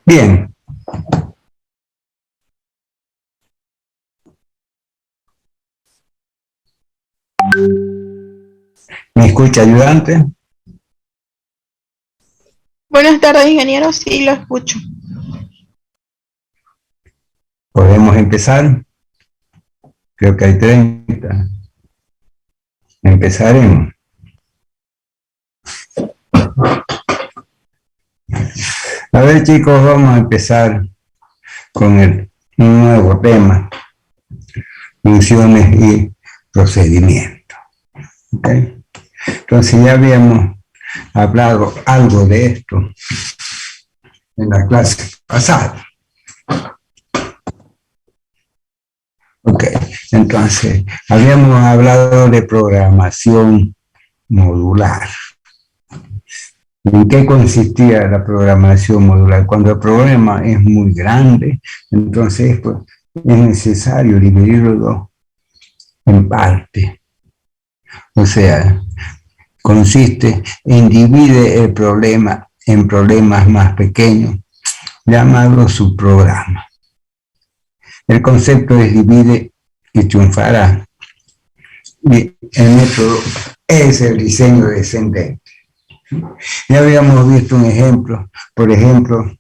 Bien. ¿Me escucha, ayudante? Buenas tardes, ingeniero. Sí, lo escucho. ¿Podemos empezar? Creo que hay 30. Empezaremos. A ver, chicos, vamos a empezar con un nuevo tema. Funciones y procedimientos. ¿Okay? Entonces ya habíamos hablado algo de esto en la clase pasada. Ok, entonces habíamos hablado de programación modular. ¿En qué consistía la programación modular? Cuando el problema es muy grande, entonces pues, es necesario dividirlo en parte. O sea, consiste en dividir el problema en problemas más pequeños, llamados subprogramas. El concepto es divide y triunfará. Y el método es el diseño descendente. Ya habíamos visto un ejemplo, por ejemplo,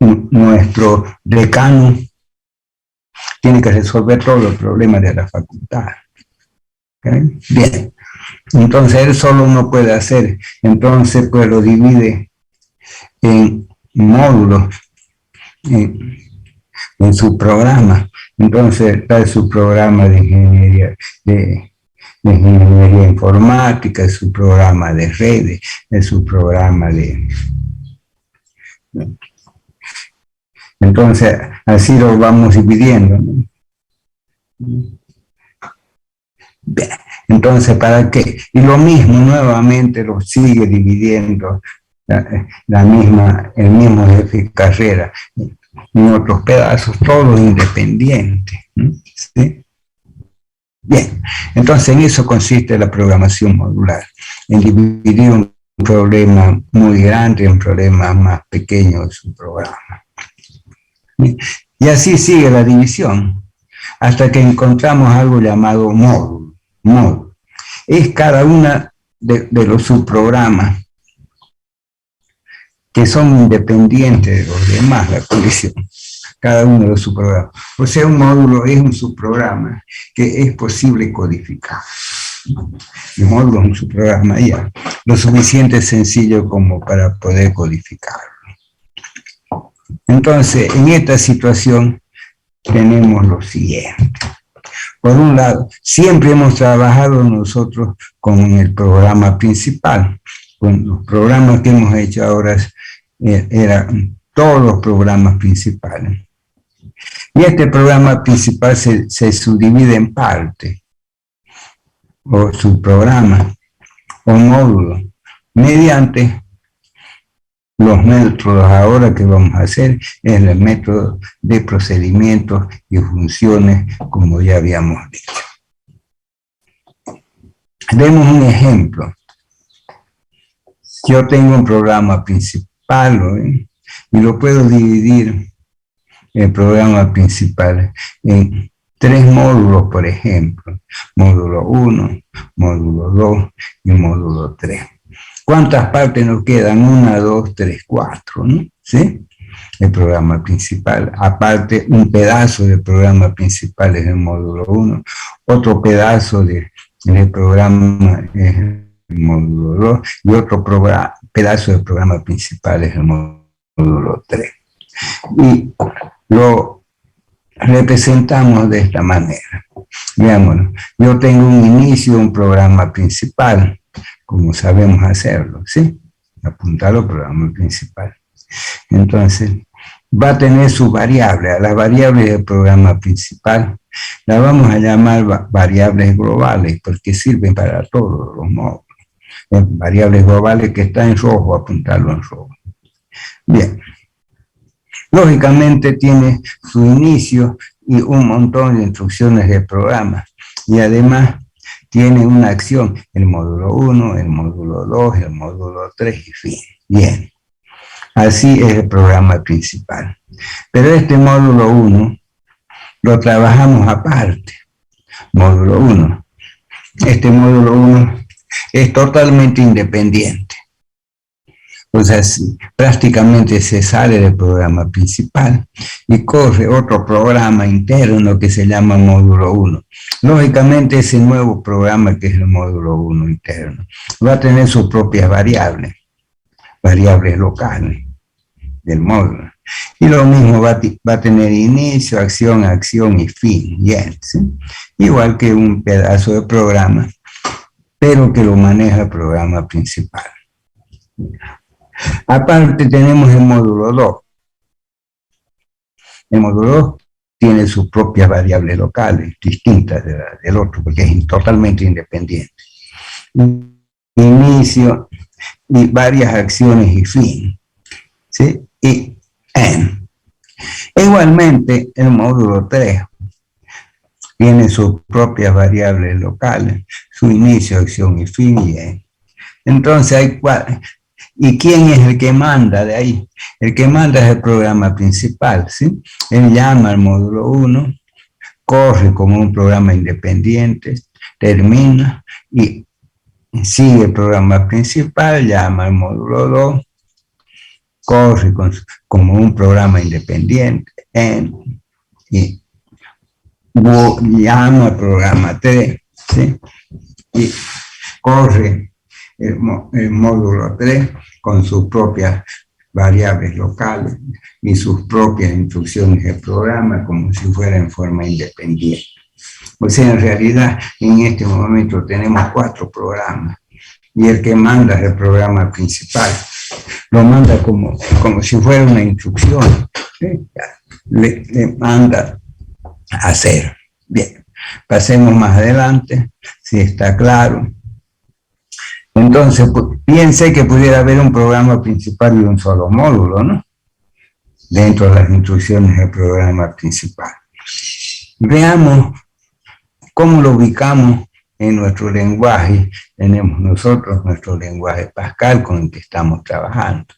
nuestro decano tiene que resolver todos los problemas de la facultad. ¿Okay? Bien, entonces él solo no puede hacer, entonces pues lo divide en módulos, en su programa. Entonces está su programa de ingeniería, de ingeniería informática, su programa de redes, su programa de... Entonces, así lo vamos dividiendo, ¿no? Bien. Entonces, ¿para qué? Y lo mismo, nuevamente lo sigue dividiendo el mismo jefe de carrera en otros pedazos, todos independientes. ¿Sí? Bien, entonces en eso consiste la programación modular, en dividir un problema muy grande en problemas más pequeños de su programa. Y así sigue la división, hasta que encontramos algo llamado módulo. Módulo. Es cada una de los subprogramas que son independientes de los demás, la colisión, cada uno de los subprogramas. O sea, un módulo es un subprograma que es posible codificar. El módulo es un subprograma ya, lo suficiente sencillo como para poder codificarlo. Entonces, en esta situación tenemos lo siguiente. Por un lado, siempre hemos trabajado nosotros con el programa principal. Con los programas que hemos hecho ahora eran todos los programas principales. Y este programa principal se subdivide en partes, o subprogramas, o módulos, mediante los métodos. Ahora que vamos a hacer es el método de procedimientos y funciones, como ya habíamos dicho. Demos un ejemplo. Yo tengo un programa principal, ¿eh? Y lo puedo dividir, el programa principal, en 3 módulos, por ejemplo. Módulo 1, módulo 2 y módulo 3. ¿Cuántas partes nos quedan? 1, 2, 3, 4, ¿no? ¿Sí? El programa principal. Aparte, un pedazo del programa principal es el módulo 1, otro pedazo del programa es el módulo 2 y otro pedazo del programa principal es el módulo 3. Y lo representamos de esta manera. Veámoslo. Yo tengo un inicio, un programa principal, como sabemos hacerlo, ¿sí? Apuntar al programa principal. Entonces, va a tener sus variables. A las variables del programa principal las vamos a llamar variables globales, porque sirven para todos los módulos. Variables globales que está en rojo, apuntarlo en rojo. Bien. Lógicamente tiene su inicio y un montón de instrucciones de programa. Y además tiene una acción, el módulo 1, el módulo 2, el módulo 3, y fin. Bien. Así es el programa principal. Pero este módulo 1 lo trabajamos aparte. Módulo 1. Este módulo 1 es totalmente independiente. O sea, prácticamente se sale del programa principal y corre otro programa interno que se llama módulo 1. Lógicamente, ese nuevo programa que es el módulo 1 interno va a tener sus propias variables locales del módulo. Y lo mismo va a tener inicio, acción y fin, ¿sí? Igual que un pedazo de programa, pero que lo maneja el programa principal. Aparte tenemos el módulo 2. El módulo 2 tiene sus propias variables locales, distintas del otro, porque es totalmente independiente. Inicio y varias acciones y fin, ¿sí? Y end. Igualmente, el módulo 3 tiene sus propias variables locales, su inicio, acción y fin y end. Entonces hay cuatro. ¿Y quién es el que manda de ahí? El que manda es el programa principal, ¿sí? Él llama al módulo 1, corre como un programa independiente, termina y sigue el programa principal, llama al módulo 2, corre como un programa independiente, y llama al programa 3, ¿sí? Y corre el módulo 3 con sus propias variables locales y sus propias instrucciones de programa como si fuera en forma independiente. O sea, en realidad, en este momento tenemos 4 programas y el que manda es el programa principal. Lo manda como si fuera una instrucción, ¿sí? Le manda a hacer. Bien, pasemos más adelante, si está claro. Entonces, piense que pudiera haber un programa principal y un solo módulo, ¿no? Dentro de las instrucciones del programa principal. Veamos cómo lo ubicamos en nuestro lenguaje. Tenemos nosotros nuestro lenguaje Pascal con el que estamos trabajando,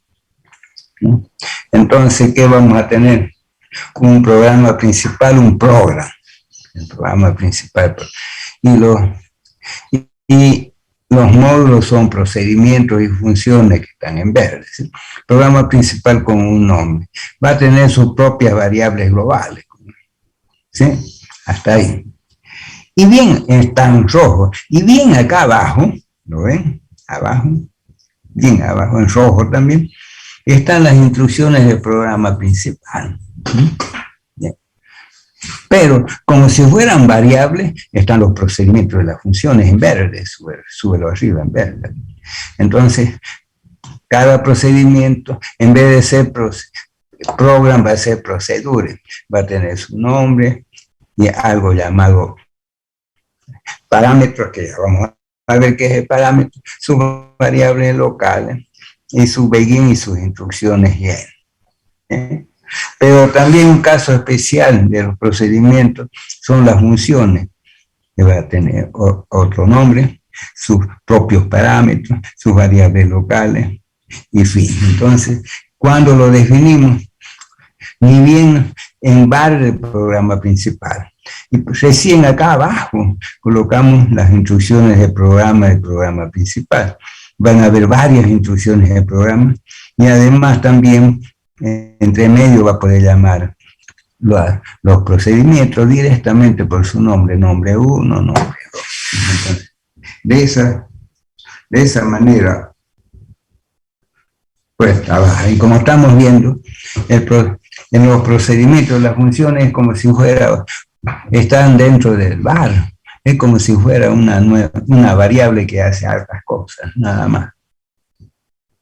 ¿no? Entonces, ¿qué vamos a tener? Un programa principal, un programa. El programa principal. Y los módulos son procedimientos y funciones que están en verde, ¿sí? El programa principal con un nombre. Va a tener sus propias variables globales, ¿sí? Hasta ahí. Y bien, está en rojo. Y bien acá abajo, ¿lo ven? Abajo, bien abajo en rojo también, están las instrucciones del programa principal. Bien. Pero como si fueran variables, están los procedimientos de las funciones en verde, súbelo arriba en verde. Entonces, cada procedimiento, en vez de ser program, va a ser procedure, va a tener su nombre y algo llamado parámetros, que ya vamos a ver qué es el parámetro, sus variables locales y su begin y sus instrucciones y end. Pero también un caso especial de los procedimientos son las funciones, que va a tener otro nombre, sus propios parámetros, sus variables locales y fin. Entonces, cuando lo definimos, ni bien en bar del programa principal. Y pues recién acá abajo colocamos las instrucciones del programa principal. Van a haber varias instrucciones del programa y además también entre medio va a poder llamar los procedimientos directamente por su nombre, nombre 1, nombre 2. Entonces, de esa manera, pues trabaja. Y como estamos viendo, en los procedimientos, las funciones es como si están dentro del var. Es como si fuera una variable que hace hartas cosas, nada más.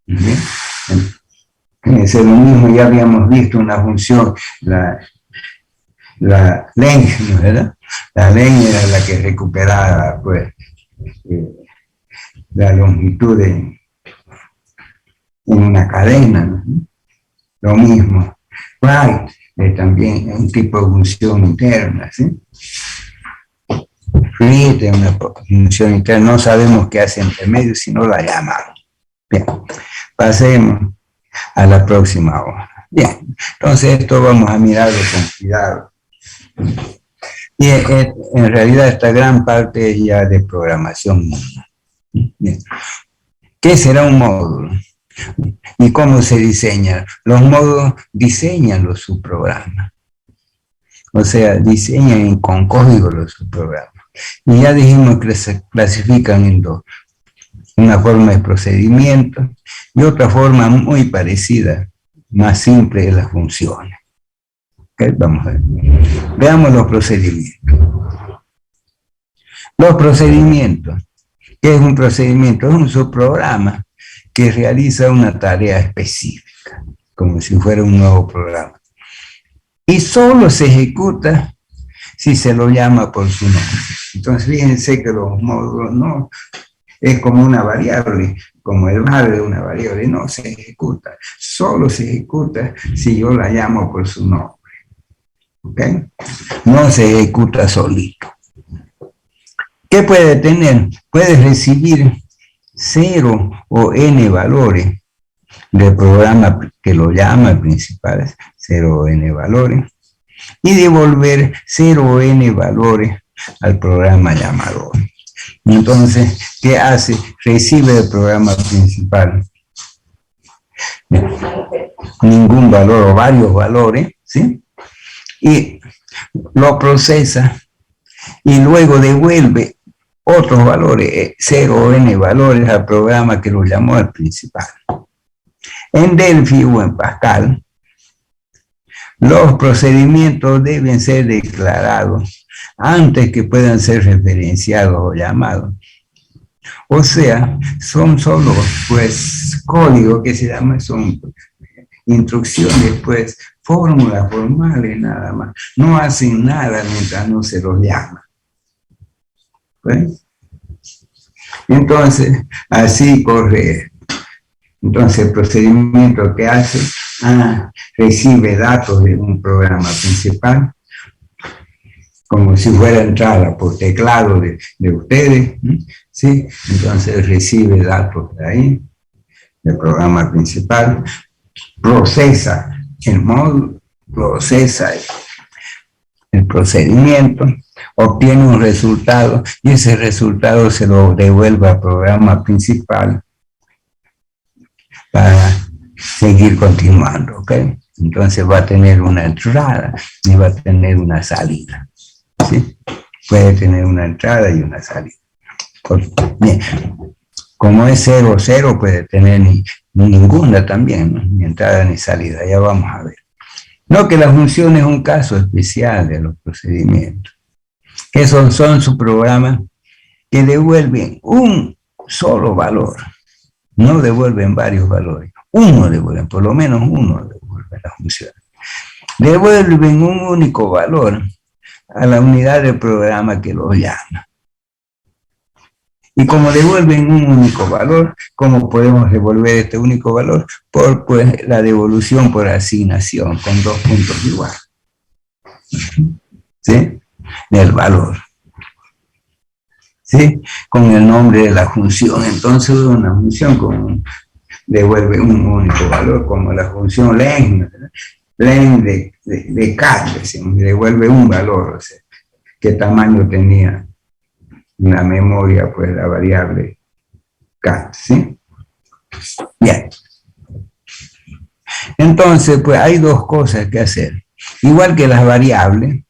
¿Bien? Es lo mismo, ya habíamos visto una función, la len, ¿verdad? La len era la que recuperaba, pues, la longitud en una cadena, ¿no? Lo mismo. Write es también un tipo de función interna, ¿sí? Read es una función interna, no sabemos qué hace entre medio si no la llamamos. Bien, pasemos. a la próxima hora. Bien, entonces esto vamos a mirarlo con cuidado. Y en realidad esta gran parte es ya de programación. Bien. ¿Qué será un módulo? ¿Y cómo se diseña? Los módulos diseñan los subprogramas. O sea, diseñan con código los subprogramas. Y ya dijimos que se clasifican en dos. Una forma de procedimiento y otra forma muy parecida, más simple, de las funciones. ¿Okay? Vamos a ver. Veamos los procedimientos. Los procedimientos. ¿Qué es un procedimiento? Es un subprograma que realiza una tarea específica, como si fuera un nuevo programa. Y solo se ejecuta si se lo llama por su nombre. Entonces, fíjense que los módulos no es como una variable, como el valor de una variable, no se ejecuta. Solo se ejecuta si yo la llamo por su nombre. ¿Ok? No se ejecuta solito. ¿Qué puede tener? Puede recibir 0 o n valores del programa que lo llama principal, 0 o n valores, y devolver 0 o n valores al programa llamador. Entonces, ¿qué hace? Recibe del programa principal ningún valor o varios valores, ¿sí? Y lo procesa y luego devuelve otros valores, 0 o n valores al programa que lo llamó al principal. En Delphi o en Pascal, los procedimientos deben ser declarados antes que puedan ser referenciados o llamados. O sea, son solo, pues, código que se llama, son instrucciones, pues, fórmulas formales nada más. No hacen nada mientras no se los llama. ¿Ves? Entonces, así corre. Entonces, el procedimiento que hace, recibe datos de un programa principal, como si fuera entrada por teclado de ustedes, ¿sí? Entonces recibe datos de ahí, del programa principal, procesa el módulo, procesa el procedimiento, obtiene un resultado y ese resultado se lo devuelve al programa principal para seguir continuando, ¿ok? Entonces va a tener una entrada y va a tener una salida, ¿sí? Puede tener una entrada y una salida. Bien. Como es 0, 0, puede tener ninguna también, ¿no? Ni entrada ni salida, ya vamos a ver. No, que la función es un caso especial de los procedimientos. Esos son subprogramas que devuelven un solo valor, no devuelven varios valores. Uno devuelven, por lo menos uno devuelve la función. Devuelven un único valor a la unidad del programa que los llama. Y como devuelven un único valor, ¿cómo podemos devolver este único valor? Por pues, la devolución por asignación, con 2 puntos iguales. ¿Sí? Del valor. ¿Sí? Con el nombre de la función. Entonces, una función devuelve un único valor, como la función len de cat, decimos, devuelve un valor, o sea, qué tamaño tenía la memoria, pues la variable cat, ¿sí? Bien. Entonces, pues hay dos cosas que hacer. Igual que las variables,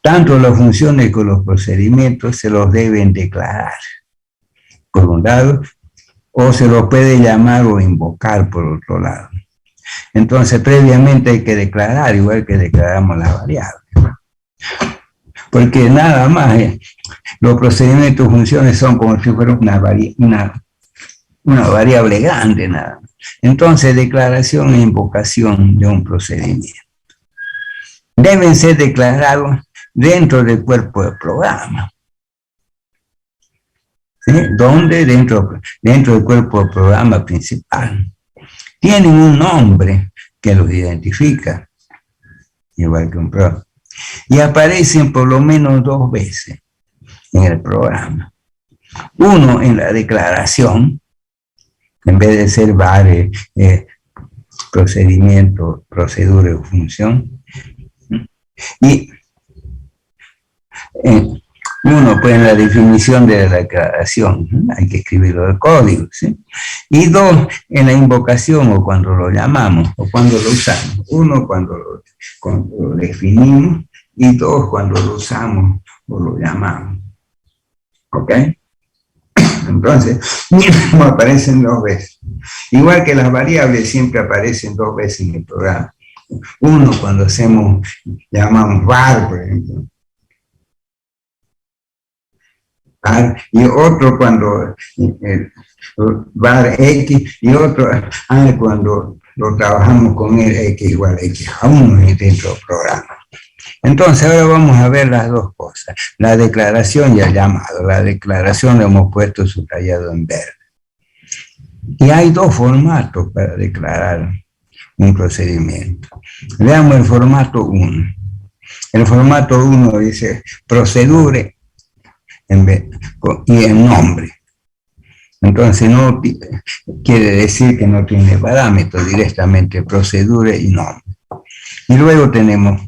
tanto las funciones como los procedimientos se los deben declarar, por un lado, o se los puede llamar o invocar por otro lado. Entonces, previamente hay que declarar, igual que declaramos las variables. Porque nada más, los procedimientos y funciones son como si fuera una variable grande, nada más. Entonces, declaración e invocación de un procedimiento deben ser declarados dentro del cuerpo del programa. ¿Sí? ¿Dónde? Dentro del cuerpo del programa principal. Tienen un nombre que los identifica, igual que un programa. Y aparecen por lo menos 2 veces en el programa. Uno en la declaración, en vez de ser var, procedimiento, procedura o función. Y uno, pues en la definición de la declaración, hay que escribirlo en el código, ¿sí? Y dos, en la invocación o cuando lo llamamos o cuando lo usamos. Uno, cuando lo definimos, y dos, cuando lo usamos o lo llamamos. ¿Ok? Entonces, mismo aparecen dos veces. Igual que las variables siempre aparecen dos veces en el programa. Uno, cuando llamamos var, por ejemplo. Y otro cuando var x, y otro cuando lo trabajamos con el x igual a x a 1 dentro del programa. Entonces ahora vamos a ver las dos cosas, la declaración y el llamado. La declaración lo hemos puesto subrayado en verde. Y hay dos formatos para declarar un procedimiento. Veamos el formato 1. El formato 1 dice procedure y el nombre. Entonces no quiere decir que no tiene parámetros, directamente procedure y nombre. Y luego tenemos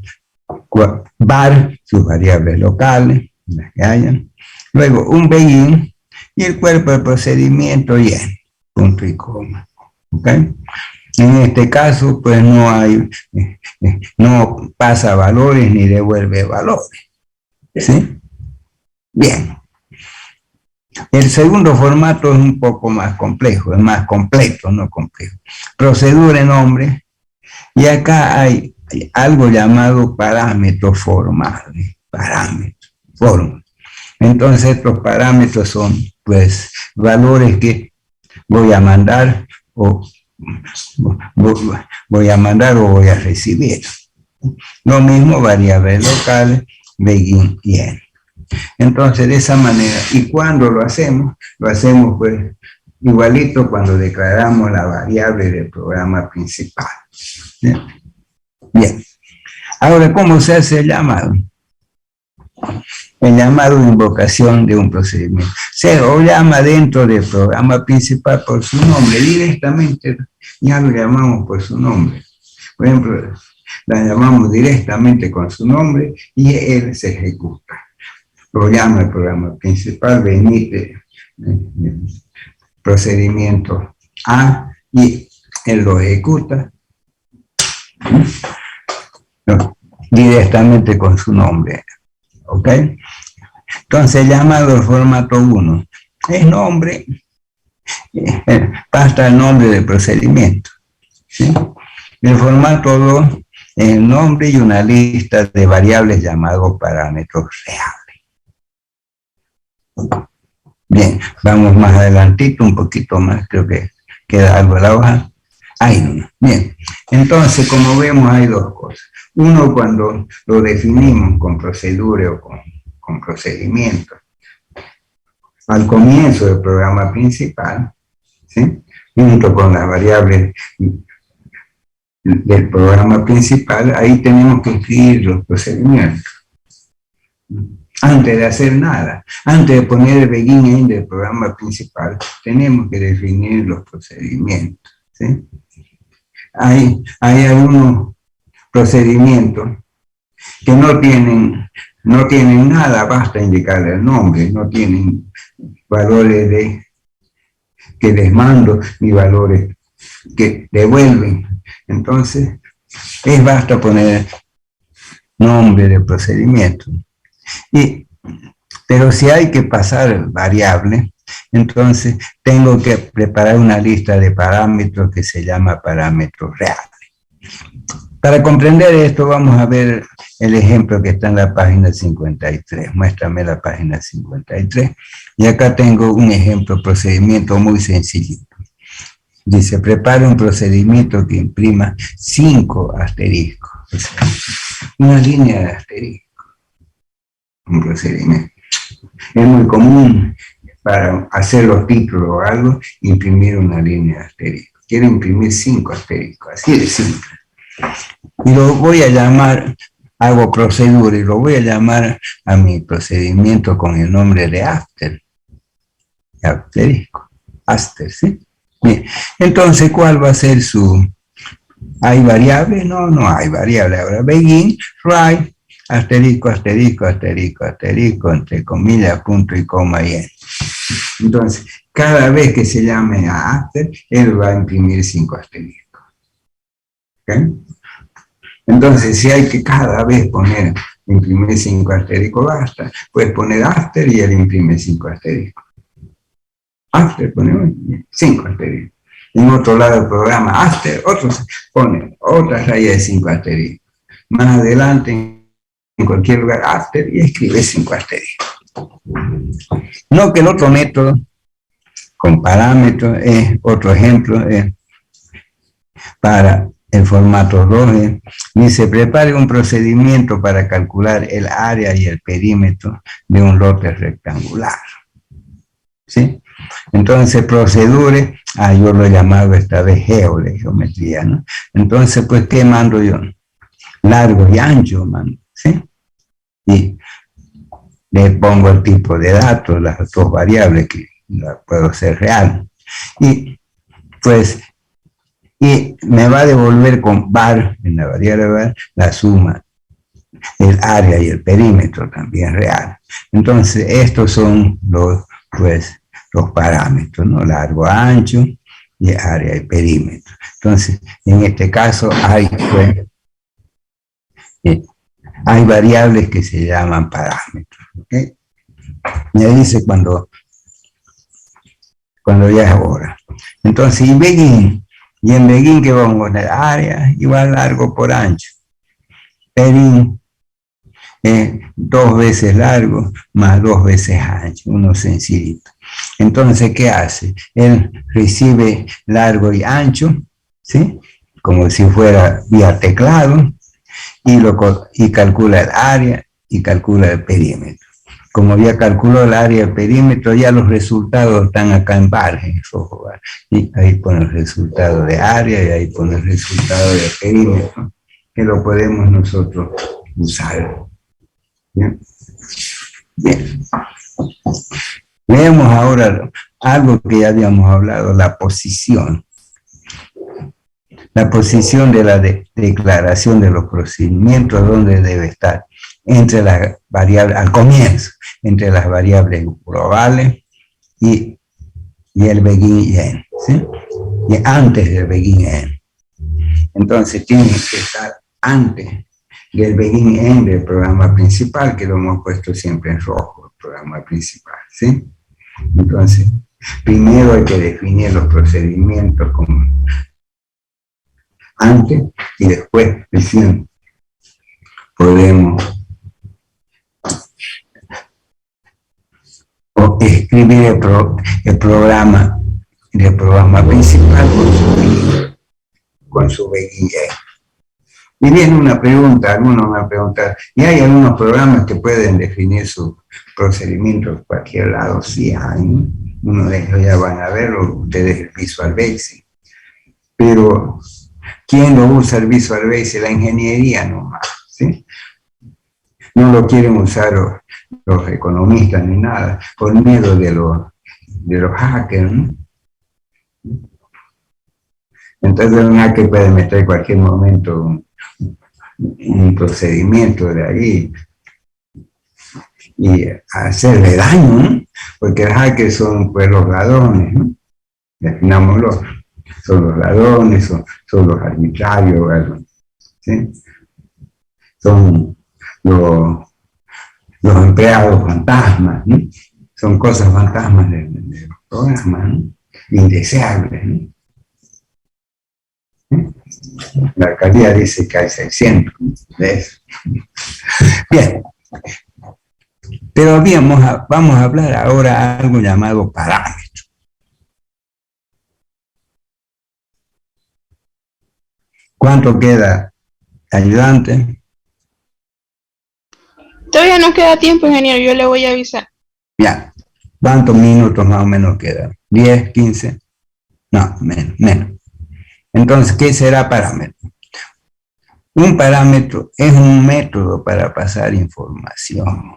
var, sus variables locales, las que hayan. Luego un begin y el cuerpo del procedimiento y en, punto y coma. ¿Okay? En este caso, pues no pasa valores ni devuelve valores. ¿Sí? Bien. El segundo formato es un poco más complejo, es más completo, no complejo. Procedura, nombre, y acá hay algo llamado parámetros formales, parámetros, formas. Entonces estos parámetros son, pues, valores que voy a mandar o voy a recibir. Lo mismo variables locales, begin y end. Entonces, de esa manera, ¿y cuando lo hacemos? Lo hacemos, pues, igualito cuando declaramos la variable del programa principal. Bien. Ahora, ¿cómo se hace el llamado? El llamado de invocación de un procedimiento. Se lo llama dentro del programa principal por su nombre, directamente ya lo llamamos por su nombre. Por ejemplo, la llamamos directamente con su nombre y él se ejecuta. Lo llama el programa principal, emite procedimiento A y él lo ejecuta directamente con su nombre. ¿Ok? Entonces, llamado el formato 1 es nombre, basta el nombre del procedimiento. ¿Sí? El formato 2 es el nombre y una lista de variables llamados parámetros reales. Bien, vamos más adelantito, un poquito más, creo que queda algo en la hoja. Ahí no. Bien, entonces como vemos hay dos cosas. Uno, cuando lo definimos con procedura o con procedimiento, al comienzo del programa principal, ¿sí? Junto con las variables del programa principal, ahí tenemos que escribir los procedimientos. Antes de hacer nada, antes de poner el begin end del programa principal, tenemos que definir los procedimientos. ¿Sí? Hay algunos procedimientos que no tienen nada, basta indicarle el nombre, no tienen valores que les mando ni valores que devuelven. Entonces, basta poner nombre del procedimiento. Pero si hay que pasar variables, entonces tengo que preparar una lista de parámetros que se llama parámetros reales. Para comprender esto, vamos a ver el ejemplo que está en la página 53. Muéstrame la página 53. Y acá tengo un ejemplo, procedimiento muy sencillito. Dice, prepara un procedimiento que imprima 5 asteriscos. O sea, una línea de asterisco. Un procedimiento. Es muy común para hacer los títulos o algo, imprimir una línea de asterisco. Quiero imprimir 5 asteriscos, así de simple. Y lo voy a llamar, hago procedura y lo voy a llamar a mi procedimiento con el nombre de after. Asterisco, after, ¿sí? Bien, entonces, ¿cuál va a ser su... ¿Hay variable? No, no hay variable. Ahora, begin, write, asterisco, asterisco, asterisco, asterisco, entre comillas, punto y coma y end. Entonces, cada vez que se llame a after, él va a imprimir 5 asteriscos. ¿Okay? Entonces, si hay que cada vez imprimir 5 asteriscos, basta. Puedes poner after y él imprime 5 asteriscos. After, ponemos 5 asteriscos. En otro lado del programa, after, pone otra raya de 5 asteriscos. Más adelante, en cualquier lugar, after, y escribe 5 asteriscos. No que el otro método, con parámetros, es otro ejemplo, para el formato 2, dice, prepare un procedimiento para calcular el área y el perímetro de un lote rectangular. ¿Sí? Entonces, procedure, yo lo he llamado esta vez geometría, ¿no? Entonces, pues, ¿qué mando yo? Largo y ancho, mando, ¿sí? Y le pongo el tipo de datos, las dos variables que la puedo hacer real. Y, pues, y me va a devolver con var, en la variable var, la suma, el área y el perímetro también real. Entonces, estos son los parámetros, ¿no? Largo, ancho, y área y perímetro. Entonces, en este caso hay variables que se llaman parámetros. ¿Okay? Me dice cuando ya es hora. Entonces, y begin. Y en begin, ¿qué vamos a poner? Área igual largo por ancho. Perín, 2 veces largo más 2 veces ancho, uno sencillito. Entonces, ¿qué hace? Él recibe largo y ancho, ¿sí? Como si fuera vía teclado, y calcula el área y calcula el perímetro. Como ya calculó el área y el perímetro, ya los resultados están acá en barra, en rojo. Y ahí pone el resultado de área y ahí pone el resultado de perímetro, que lo podemos nosotros usar. Bien. Bien. Veamos ahora algo que ya habíamos hablado, la posición. La posición de la declaración de los procedimientos, donde debe estar entre las variables, al comienzo, entre las variables globales y el begin y end, ¿sí? Y antes del begin y end. Entonces tiene que estar antes del begin y end del programa principal, que lo hemos puesto siempre en rojo, el programa principal, ¿sí? Entonces, primero hay que definir los procedimientos como antes y después recién podemos escribir el programa principal con su begin. Y viene una pregunta, algunos me han preguntado, ¿y hay algunos programas que pueden definir sus procedimientos en cualquier lado? Sí, hay. Uno de ellos ya van a verlo, ustedes el Visual Basic. Pero, ¿quién lo usa el Visual Basic? La ingeniería nomás, ¿sí? No lo quieren usar los economistas ni nada, por miedo de los hackers, ¿no? Entonces un hacker puede meter en cualquier momento un procedimiento de ahí y hacerle daño, ¿no? Porque los hackers son pues los ladrones, ¿no? Definámoslo, son los ladrones, son los arbitrarios, ¿sí? Son los empleados fantasmas, ¿no? Son cosas fantasmas de los programas, ¿no? Indeseables, ¿no? La alcaldía dice que hay 600 de eso. Bien, pero vamos a hablar ahora de algo llamado parámetro. ¿Cuánto queda, ayudante? Todavía no queda tiempo, ingeniero, yo le voy a avisar. Ya, ¿cuántos minutos más o menos quedan? ¿10, 15? No, menos. Entonces, ¿qué será parámetro? Un parámetro es un método para pasar información.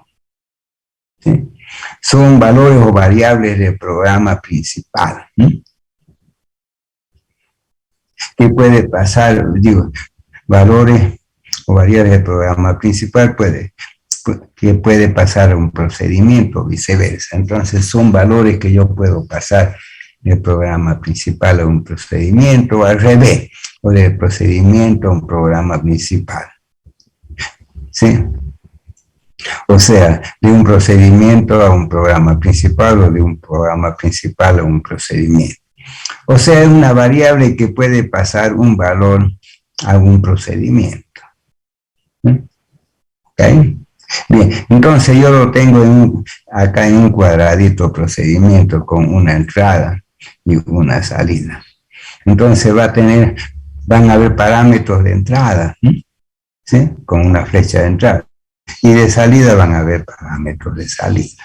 ¿Sí? Son valores o variables del programa principal. ¿Sí? que puede pasar, digo, valores o variables del programa principal que puede pasar a un procedimiento o viceversa. Entonces son valores que yo puedo pasar del programa principal a un procedimiento, o al revés, o del procedimiento a un programa principal. ¿Sí? O sea, de un procedimiento a un programa principal o de un programa principal a un procedimiento. O sea, es una variable que puede pasar un valor a un procedimiento. ¿Okay? Bien, entonces yo lo tengo acá en un cuadradito procedimiento con una entrada y una salida. Entonces van a haber parámetros de entrada, ¿sí? Con una flecha de entrada. Y de salida van a haber parámetros de salida.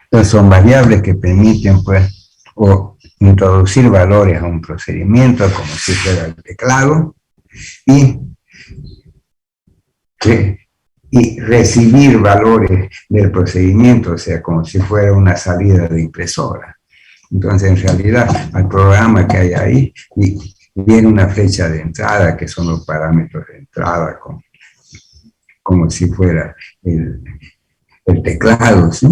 Entonces son variables que permiten, pues, o introducir valores a un procedimiento como si fuera el teclado y recibir valores del procedimiento, o sea, como si fuera una salida de impresora. Entonces, en realidad, al programa que hay ahí viene una flecha de entrada, que son los parámetros de entrada, como si fuera el teclado, ¿sí?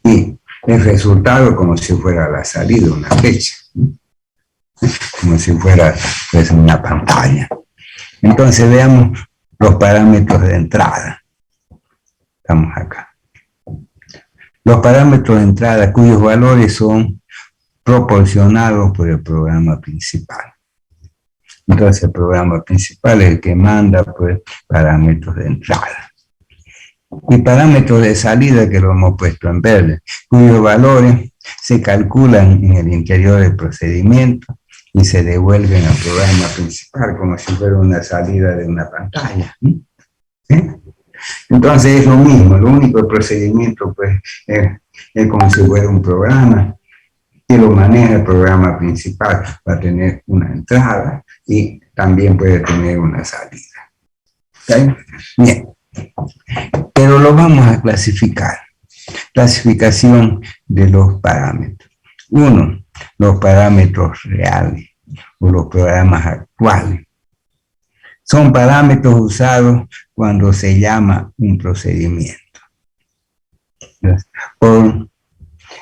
Y el resultado como si fuera la salida, una flecha, ¿sí? Como si fuera, pues, una pantalla. Entonces, veamos los parámetros de entrada. Estamos acá. Los parámetros de entrada cuyos valores son proporcionados por el programa principal. Entonces el programa principal es el que manda, pues, parámetros de entrada. Y parámetros de salida, que lo hemos puesto en verde, cuyos valores se calculan en el interior del procedimiento y se devuelven al programa principal como si fuera una salida de una pantalla. ¿Sí? Entonces es lo mismo, lo único procedimiento, pues, es como si fuera un programa que lo maneja el programa principal. Va a tener una entrada y también puede tener una salida. ¿Okay? Bien, pero lo vamos a clasificar. Clasificación de los parámetros. Uno, los parámetros reales o los programas actuales. Son parámetros usados cuando se llama un procedimiento por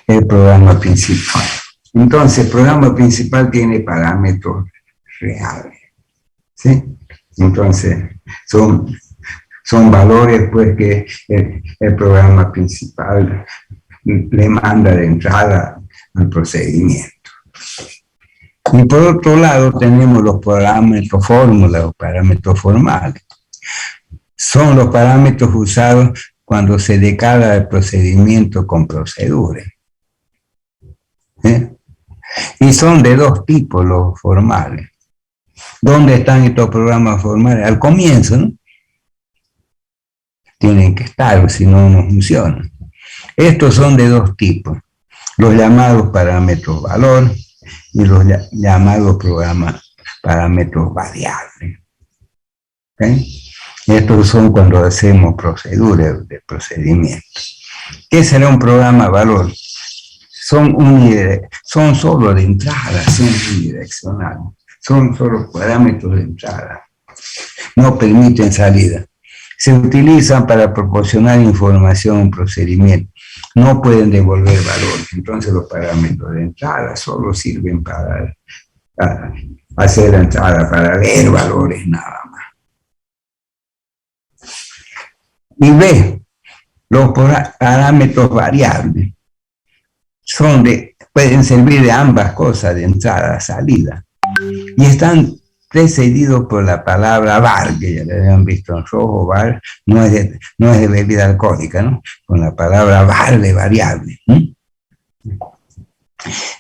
el programa principal. Entonces, el programa principal tiene parámetros reales, ¿sí? Entonces, son valores, pues, que el programa principal le manda de entrada al procedimiento. Y por otro lado tenemos los parámetros fórmula o parámetros formales. Son los parámetros usados cuando se declara el procedimiento con procedura. ¿Sí? Y son de dos tipos los formales. ¿Dónde están estos programas formales? Al comienzo, ¿no? Tienen que estar, si no, no funcionan. Estos son de dos tipos. Los llamados parámetros valor y los llamados parámetros variables. ¿Okay? Estos son cuando hacemos proceduras de procedimiento. ¿Qué será un programa valor? Son solo de entrada, son unidireccionales. Son solo parámetros de entrada. No permiten salida. Se utilizan para proporcionar información a un procedimiento. No pueden devolver valor. Entonces los parámetros de entrada solo sirven para hacer la entrada, para leer valores nada más. Y B, los parámetros variables pueden servir de ambas cosas, de entrada a salida. Y están precedidos por la palabra var, que ya le habían visto en rojo. Var no es de bebida alcohólica, ¿no? Con la palabra var de variable.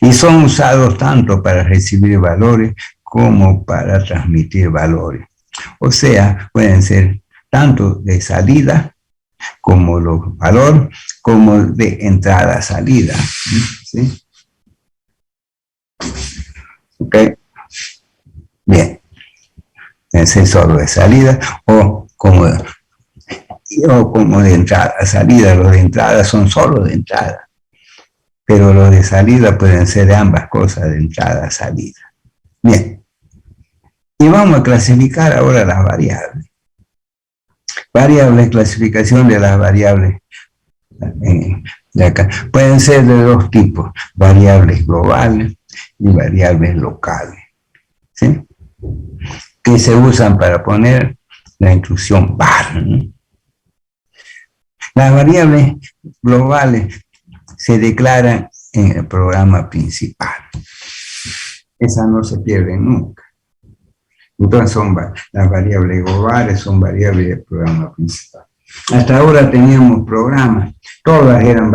Y son usados tanto para recibir valores como para transmitir valores. O sea, pueden ser tanto de salida como los valores, como de entrada a salida. ¿Sí? ¿Ok? Bien. Ese es solo de salida o como de entrada a salida. Los de entrada son solo de entrada, pero los de salida pueden ser de ambas cosas, de entrada a salida. Bien. Y vamos a clasificar ahora las variables. Variables, clasificación de las variables de acá. Pueden ser de dos tipos, variables globales y variables locales, ¿sí? Que se usan para poner la instrucción var, ¿no? Las variables globales se declaran en el programa principal. Esas no se pierden nunca. Entonces las variables globales son variables del programa principal. Hasta ahora teníamos programas, todas eran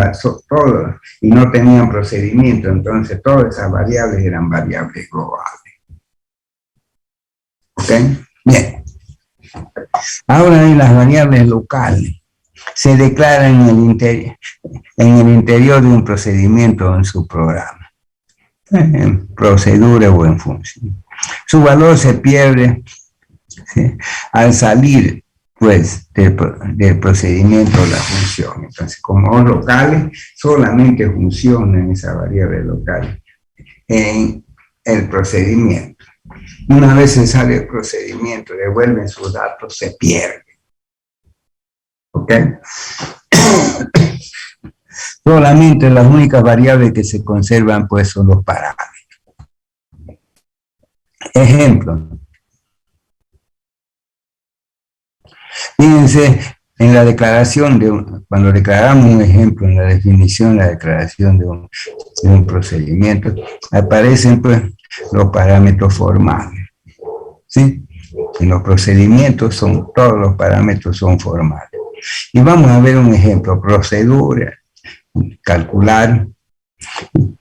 todas, y no tenían procedimiento, entonces todas esas variables eran variables globales. ¿Ok? Bien. Ahora en las variables locales se declaran en el interior de un procedimiento en su programa, en procedura o en función. Su valor se pierde, ¿sí?, al salir, pues, del procedimiento de la función. Entonces, como locales, solamente funcionan esas variables locales en el procedimiento. Una vez se sale el procedimiento, devuelven sus datos, se pierden. ¿Ok? Solamente las únicas variables que se conservan, pues, son los parámetros. Ejemplo. Fíjense, en la declaración cuando declaramos un ejemplo, en la definición, la declaración de un procedimiento, aparecen, pues, los parámetros formales, ¿sí? En los procedimientos todos los parámetros son formales. Y vamos a ver un ejemplo, procedura, calcular.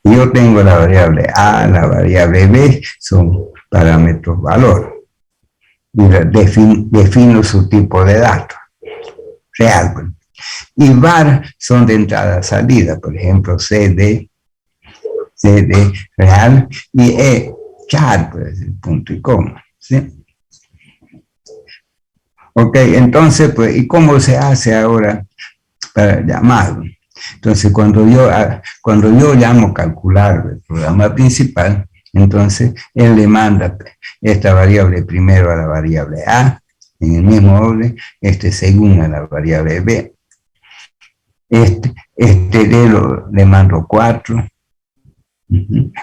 Yo tengo la variable A, la variable B, son parámetros valor. Y defino su tipo de datos, real. Y var son de entrada-salida, por ejemplo, CD real, y char, pues, el punto y coma, ¿sí? Ok, entonces, pues, ¿y cómo se hace ahora para llamarlo? Entonces, cuando yo llamo calcular el programa principal, entonces él le manda esta variable primero a la variable A, en el mismo orden, según a la variable B. Le mando 4,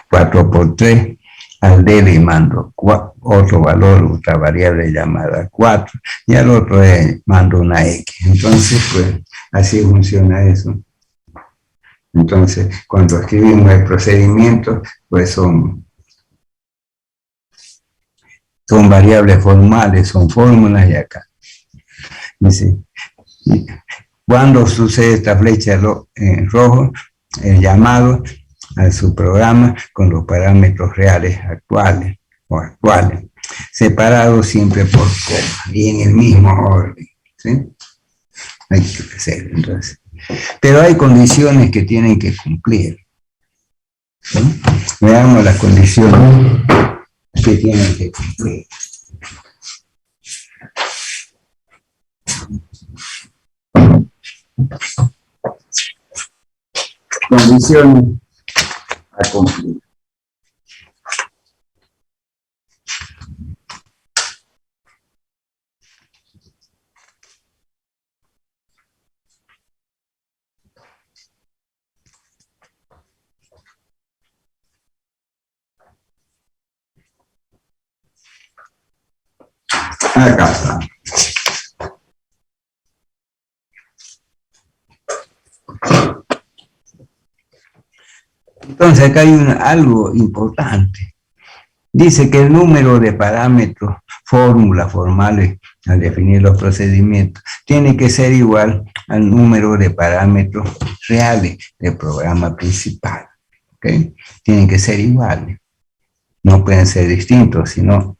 4 por 3, al D le mando otro valor, otra variable llamada 4, y al otro le mando una X. Entonces, pues, así funciona eso. Entonces, cuando escribimos el procedimiento, pues son variables formales, son fórmulas, y acá dice, cuando sucede esta flecha en rojo, el llamado a su programa con los parámetros reales actuales, separados siempre por coma y en el mismo orden, ¿sí? Hay que hacer, entonces. Pero hay condiciones que tienen que cumplir, ¿sí? Veamos las condiciones que tienen que cumplir. Condiciones a cumplir. Acá está. Entonces acá hay algo importante. Dice que el número de parámetros, fórmulas formales al definir los procedimientos, tiene que ser igual al número de parámetros reales del programa principal. ¿Okay? Tienen que ser iguales. No pueden ser distintos, si no,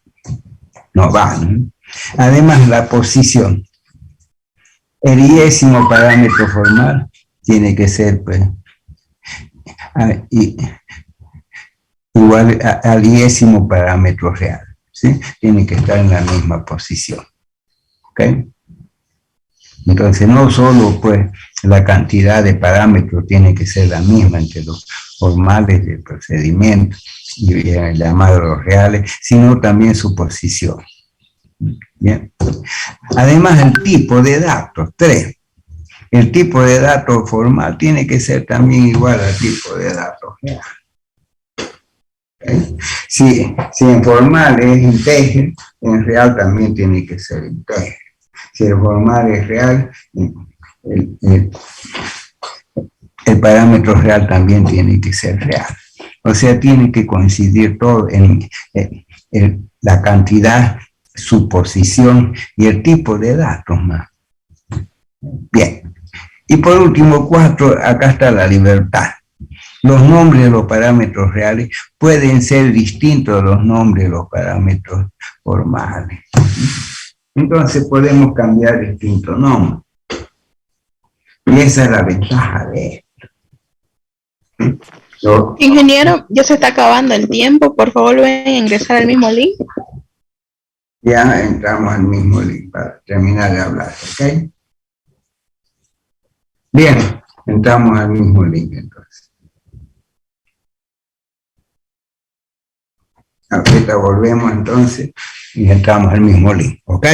no van. Además, la posición. El iésimo parámetro formal tiene que ser, pues, igual al iésimo parámetro real, ¿sí? Tiene que estar en la misma posición. ¿Ok? Entonces, no solo pues la cantidad de parámetros tiene que ser la misma entre los formales del procedimiento y llamados los reales, sino también su posición. Bien. Además, el tipo de datos, 3. El tipo de datos formal tiene que ser también igual al tipo de datos real. ¿Okay? Si en formal es integer, en real también tiene que ser integer. Si el formal es real, el parámetro real también tiene que ser real. O sea, tiene que coincidir todo en la cantidad, su posición y el tipo de datos más. Bien. Y por último, 4, acá está la libertad. Los nombres de los parámetros reales pueden ser distintos de los nombres de los parámetros formales. Entonces podemos cambiar distintos nombres. Y esa es la ventaja de esto. Ingeniero, ya se está acabando el tiempo. Por favor, ven a ingresar al mismo link. Ya entramos al mismo link para terminar de hablar, ¿ok? Bien, entramos al mismo link entonces. Ahorita volvemos entonces y entramos al mismo link, ¿ok?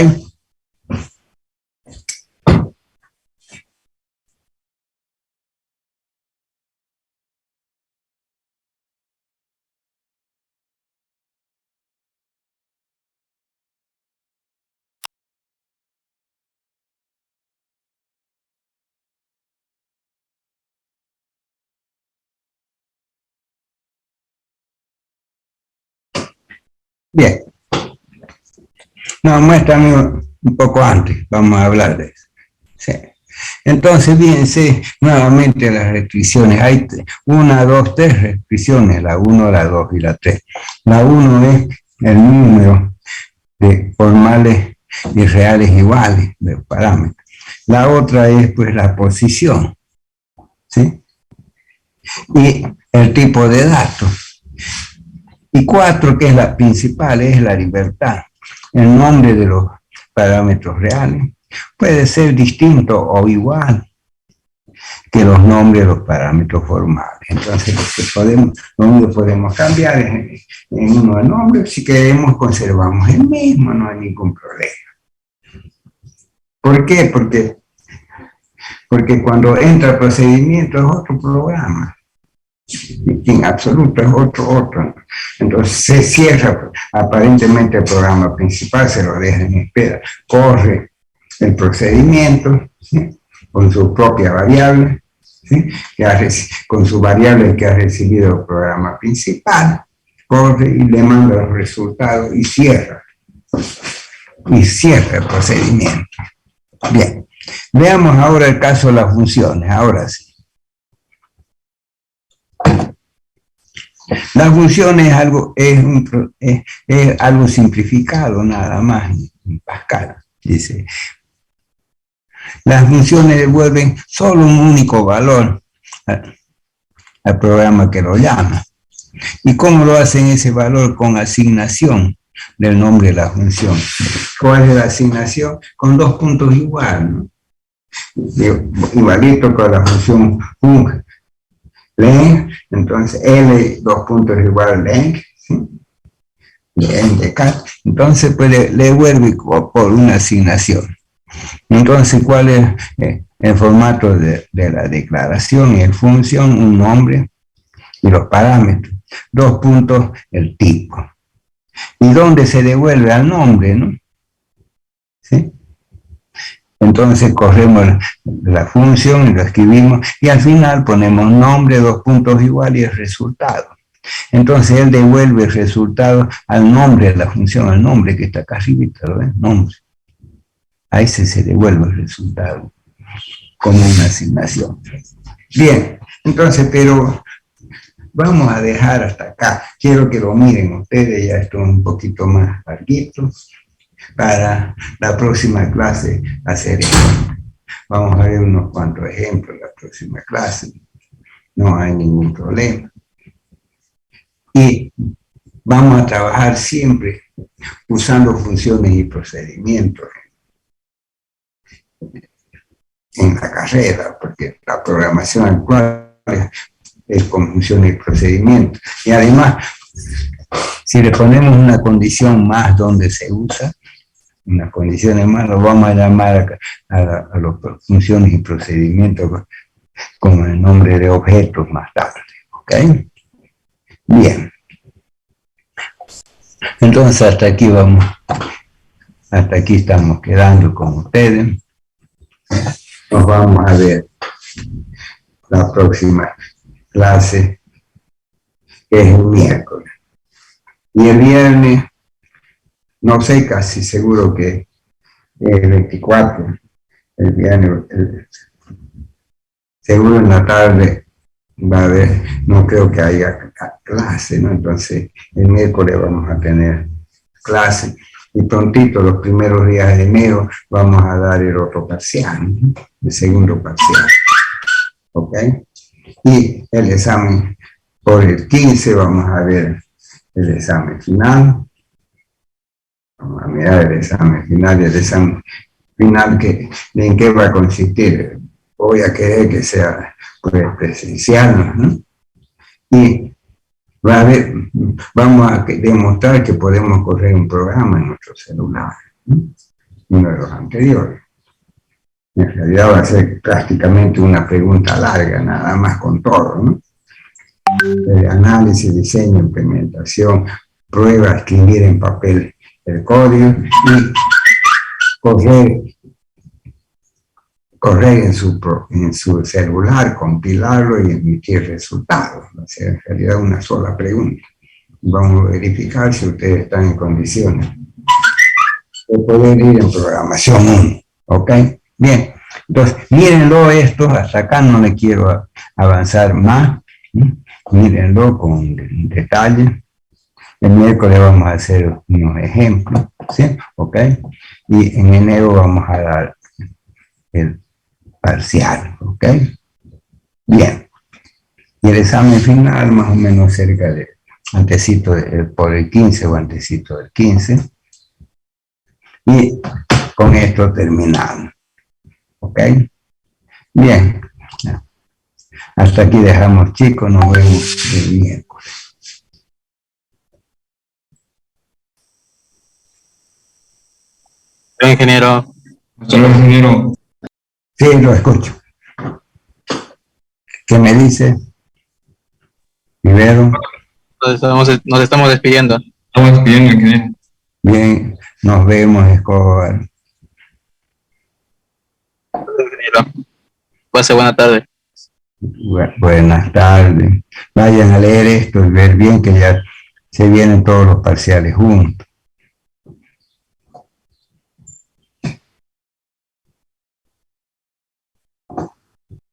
Bien. No, muéstrame un poco antes, vamos a hablar de eso. Sí. Entonces, fíjense nuevamente las restricciones. Hay 1, 2, 3 restricciones, la 1, la 2 y la 3. La 1 es el número de formales y reales iguales de parámetros. La otra es pues la posición, ¿sí? Y el tipo de datos. Y 4, que es la principal, es la libertad. El nombre de los parámetros reales puede ser distinto o igual que los nombres de los parámetros formales. Entonces, lo único que podemos cambiar es en uno de nombres. Si queremos, conservamos el mismo, no hay ningún problema. ¿Por qué? Porque cuando entra el procedimiento es otro programa. En absoluto es otro. Entonces se cierra aparentemente el programa principal, se lo deja en espera, corre el procedimiento, ¿sí? Con su propia variable, ¿sí? Con su variable que ha recibido el programa principal, corre y le manda los resultados y cierra el procedimiento. Bien, veamos ahora el caso de las funciones, ahora sí. La función es algo simplificado nada más en Pascal. Dice, las funciones devuelven solo un único valor al programa que lo llama. ¿Y cómo lo hacen ese valor? Con asignación del nombre de la función. ¿Cuál es la asignación? Con 2 puntos igual, ¿no? Igualito con la función func. Length, entonces L 2 puntos igual a length, ¿sí? De cat, entonces pues le vuelve por una asignación. Entonces, ¿cuál es el formato de la declaración y el función? Un nombre y los parámetros. 2 puntos, el tipo. ¿Y dónde se devuelve al nombre, no? ¿Sí? Entonces corremos la función y lo escribimos y al final ponemos nombre, 2 puntos igual y el resultado. Entonces él devuelve el resultado al nombre de la función, al nombre que está acá arriba, ¿lo ven? Nombre. A ese se devuelve el resultado como una asignación. Bien, entonces, pero vamos a dejar hasta acá. Quiero que lo miren ustedes, ya esto es un poquito más larguito. Para la próxima clase hacer esto. Vamos a ver unos cuantos ejemplos en la próxima clase. No hay ningún problema. Y vamos a trabajar siempre usando funciones y procedimientos. en la carrera, porque la programación actual es con funciones y procedimientos. Y además, si le ponemos una condición más donde se usa, unas condiciones más, lo vamos a llamar a las funciones y procedimientos con el nombre de objetos más tarde. ¿Ok? Bien. Entonces hasta aquí vamos, hasta aquí estamos quedando con ustedes. Nos vamos a ver la próxima clase, que es el miércoles. Y el viernes, no sé, casi seguro que el 24, el viernes, seguro en la tarde va a haber, no creo que haya clase, ¿no? Entonces el miércoles vamos a tener clase y prontito, los primeros días de enero, vamos a dar el otro parcial, ¿no? El segundo parcial, ¿ok? Y el examen por el 15 vamos a ver el examen final. Vamos a mirar el examen final y el examen final, ¿en qué va a consistir? Voy a querer que sea pues, presencial, ¿no? Y vamos a demostrar que podemos correr un programa en nuestro celular, ¿no? Uno de los anteriores. En realidad va a ser prácticamente una pregunta larga, nada más con todo, ¿no? Análisis, diseño, implementación, prueba, escribir en papel el código y correr en su celular, compilarlo y emitir resultados. O sea, en realidad una sola pregunta. Vamos a verificar si ustedes están en condiciones de poder ir en programación 1. ¿Ok? Bien. Entonces, mírenlo esto, hasta acá no le quiero avanzar más. Mírenlo con detalle. El miércoles vamos a hacer unos ejemplos, ¿sí? ¿Ok? Y en enero vamos a dar el parcial, ¿ok? Bien. Y el examen final más o menos cerca de, por el 15 o antecito del 15. Y con esto terminamos, ¿ok? Bien. Hasta aquí dejamos, chicos, nos vemos el miércoles. Ingeniero. Hasta luego, ingeniero. Sí, lo escucho. ¿Qué me dice? Rivero. Nos estamos despidiendo. Estamos despidiendo, ingeniero. Bien, nos vemos, Escobar. Ingeniero. Pase buena tarde. Buenas tardes. Vayan a leer esto y ver bien que ya se vienen todos los parciales juntos.